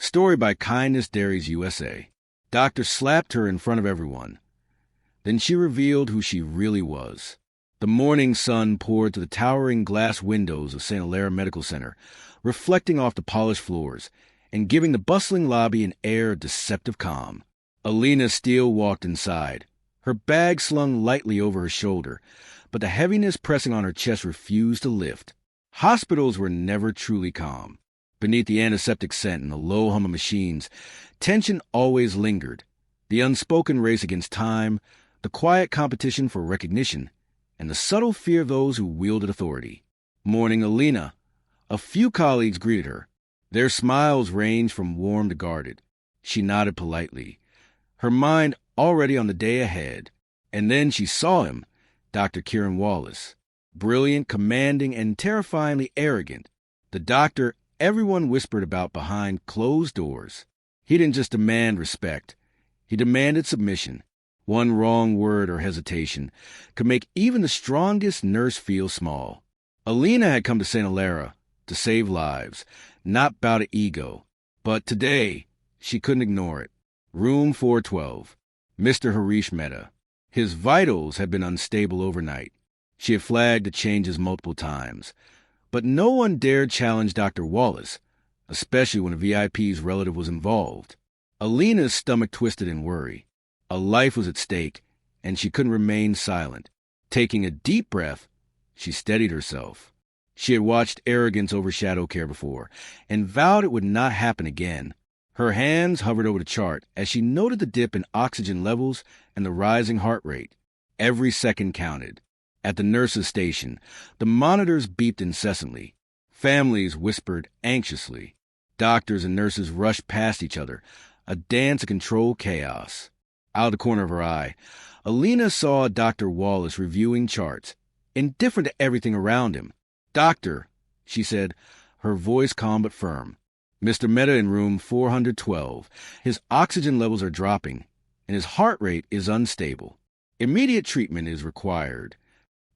Story by kindnesstories USA. Doctor slapped her in front of everyone. Then she revealed who she really was. The morning sun poured through the towering glass windows of St. Elina Medical Center, reflecting off the polished floors and giving the bustling lobby an air of deceptive calm. Elina Steele walked inside, her bag slung lightly over her shoulder, but the heaviness pressing on her chest refused to lift. Hospitals were never truly calm. Beneath the antiseptic scent and the low hum of machines, tension always lingered. The unspoken race against time, the quiet competition for recognition, and the subtle fear of those who wielded authority. Morning Elina. A few colleagues greeted her. Their smiles ranged from warm to guarded. She nodded politely, her mind already on the day ahead. And then she saw him, Dr. Kieran Wallace. Brilliant, commanding, and terrifyingly arrogant. The doctor everyone whispered about behind closed doors. He didn't just demand respect. He demanded submission. One wrong word or hesitation could make even the strongest nurse feel small. Elina had come to St. Elina to save lives, not bow to ego. But today, she couldn't ignore it. Room 412. Mr. Harish Mehta. His vitals had been unstable overnight. She had flagged the changes multiple times. But no one dared challenge Dr. Wallace, especially when a VIP's relative was involved. Elina's stomach twisted in worry. A life was at stake, and she couldn't remain silent. Taking a deep breath, she steadied herself. She had watched arrogance overshadow care before, and vowed it would not happen again. Her hands hovered over the chart as she noted the dip in oxygen levels and the rising heart rate. Every second counted. At the nurse's station, the monitors beeped incessantly. Families whispered anxiously. Doctors and nurses rushed past each other, a dance of controlled chaos. Out of the corner of her eye, Elina saw Dr. Wallace reviewing charts, indifferent to everything around him. "Doctor," she said, her voice calm but firm. "Mr. Mehta in room 412. His oxygen levels are dropping, and his heart rate is unstable. Immediate treatment is required."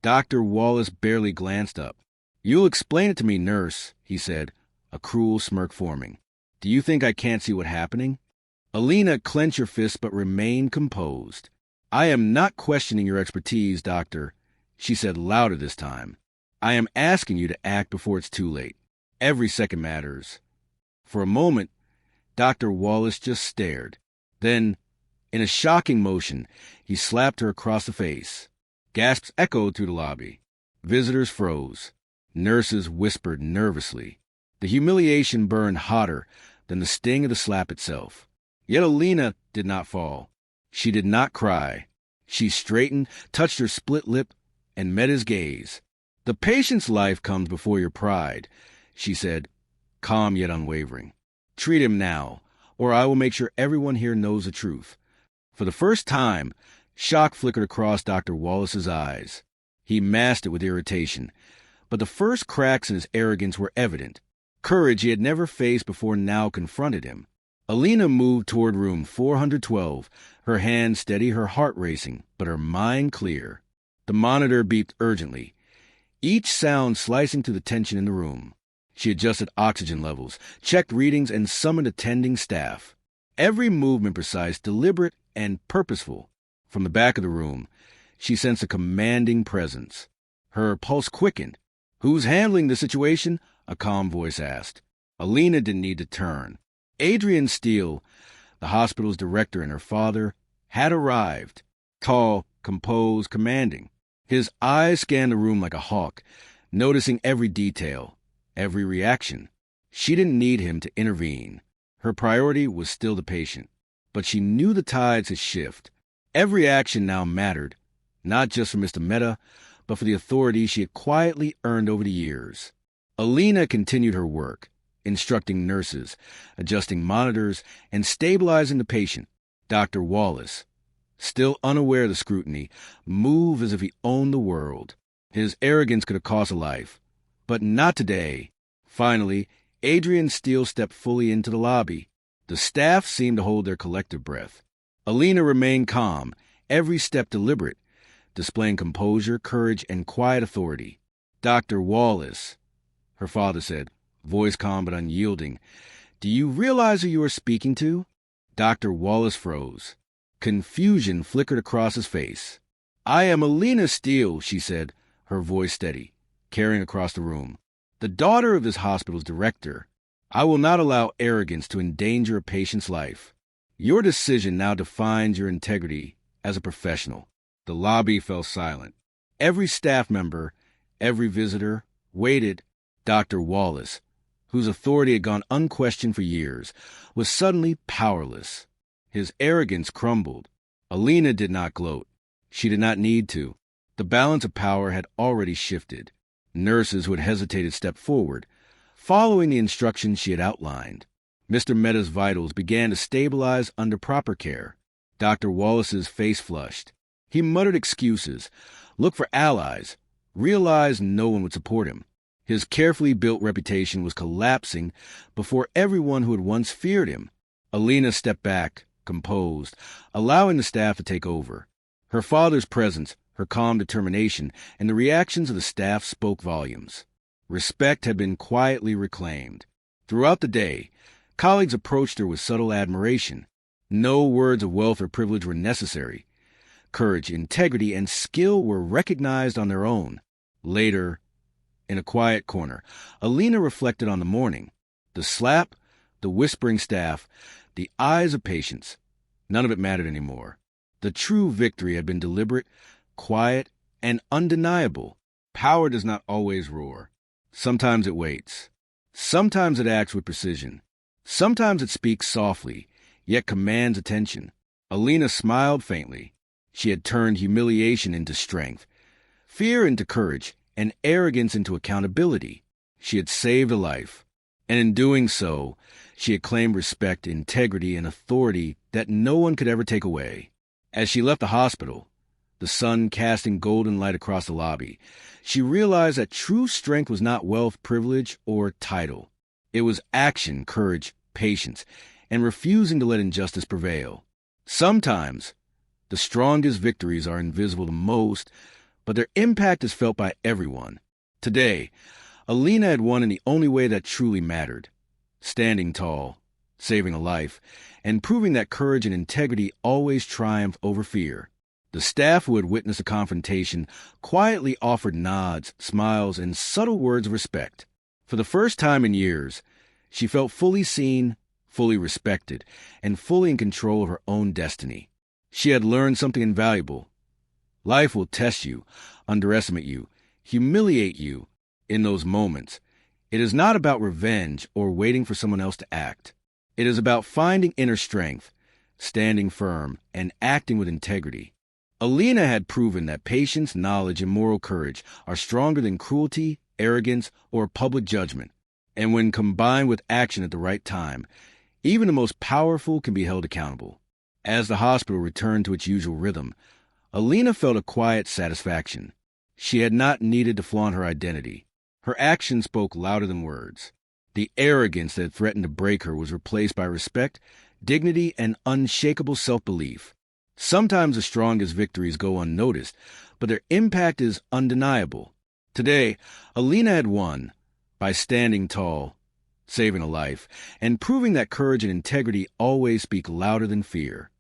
Dr. Wallace barely glanced up. "You'll explain it to me, nurse," he said, a cruel smirk forming. "Do you think I can't see what's happening?" Elina clenched her fists but remained composed. "I am not questioning your expertise, doctor," she said louder this time. "I am asking you to act before it's too late. Every second matters." For a moment, Dr. Wallace just stared. Then, in a shocking motion, he slapped her across the face. Gasps echoed through the lobby. Visitors froze. Nurses whispered nervously. The humiliation burned hotter than the sting of the slap itself. Yet Elina did not fall. She did not cry. She straightened, touched her split lip, and met his gaze. "The patient's life comes before your pride," she said, calm yet unwavering. "Treat him now, or I will make sure everyone here knows the truth." For the first time, shock flickered across Dr. Wallace's eyes. He masked it with irritation, but the first cracks in his arrogance were evident. Courage he had never faced before now confronted him. Elina moved toward room 412, her hand steady, her heart racing, but her mind clear. The monitor beeped urgently, each sound slicing through the tension in the room. She adjusted oxygen levels, checked readings, and summoned attending staff. Every movement precise, deliberate, and purposeful. From the back of the room, she sensed a commanding presence. Her pulse quickened. "Who's handling the situation?" a calm voice asked. Elina didn't need to turn. Adrian Steele, the hospital's director, and her father had arrived. Tall, composed, commanding. His eyes scanned the room like a hawk, noticing every detail, every reaction. She didn't need him to intervene. Her priority was still the patient. But she knew the tides had shifted. Every action now mattered, not just for Mr. Mehta, but for the authority she had quietly earned over the years. Elina continued her work, instructing nurses, adjusting monitors, and stabilizing the patient. Dr. Wallace, still unaware of the scrutiny, moved as if he owned the world. His arrogance could have cost a life, but not today. Finally, Adrian Steele stepped fully into the lobby. The staff seemed to hold their collective breath. Elina remained calm, every step deliberate, displaying composure, courage, and quiet authority. "Dr. Wallace," her father said, voice calm but unyielding, Do you realize who you are speaking to? Dr. Wallace froze. Confusion flickered across his face. I am Elina Steele, she said, her voice steady, carrying across the room. The daughter of this hospital's director. I will not allow arrogance to endanger a patient's life. Your decision now defines your integrity as a professional. The lobby fell silent. Every staff member, every visitor, waited. Dr. Wallace, whose authority had gone unquestioned for years, was suddenly powerless. His arrogance crumbled. Elina did not gloat. She did not need to. The balance of power had already shifted. Nurses who had hesitated stepped forward, following the instructions she had outlined. Mr. Mehta's vitals began to stabilize under proper care. Dr. Wallace's face flushed. He muttered excuses, looked for allies, realized no one would support him. His carefully built reputation was collapsing before everyone who had once feared him. Elina stepped back, composed, allowing the staff to take over. Her father's presence, her calm determination, and the reactions of the staff spoke volumes. Respect had been quietly reclaimed. Throughout the day, colleagues approached her with subtle admiration. No words of wealth or privilege were necessary. Courage, integrity, and skill were recognized on their own. Later, in a quiet corner, Elina reflected on the morning. The slap, the whispering staff, the eyes of patients. None of it mattered anymore. The true victory had been deliberate, quiet, and undeniable. Power does not always roar. Sometimes it waits. Sometimes it acts with precision. Sometimes it speaks softly, yet commands attention. Elina smiled faintly. She had turned humiliation into strength, fear into courage, and arrogance into accountability. She had saved a life, and in doing so, she had claimed respect, integrity, and authority that no one could ever take away. As she left the hospital, the sun casting golden light across the lobby, she realized that true strength was not wealth, privilege, or title. It was action, courage, patience, and refusing to let injustice prevail. Sometimes, the strongest victories are invisible to most, but their impact is felt by everyone. Today, Elina had won in the only way that truly mattered, standing tall, saving a life, and proving that courage and integrity always triumph over fear. The staff who had witnessed the confrontation quietly offered nods, smiles, and subtle words of respect. For the first time in years, she felt fully seen, fully respected, and fully in control of her own destiny. She had learned something invaluable. Life will test you, underestimate you, humiliate you. In those moments, it is not about revenge or waiting for someone else to act. It is about finding inner strength, standing firm, and acting with integrity. Elina had proven that patience, knowledge, and moral courage are stronger than cruelty, arrogance, or public judgment. And when combined with action at the right time, even the most powerful can be held accountable. As the hospital returned to its usual rhythm, Elina felt a quiet satisfaction. She had not needed to flaunt her identity. Her actions spoke louder than words. The arrogance that threatened to break her was replaced by respect, dignity, and unshakable self-belief. Sometimes the strongest victories go unnoticed, but their impact is undeniable. Today, Elina had won by standing tall, saving a life, and proving that courage and integrity always speak louder than fear.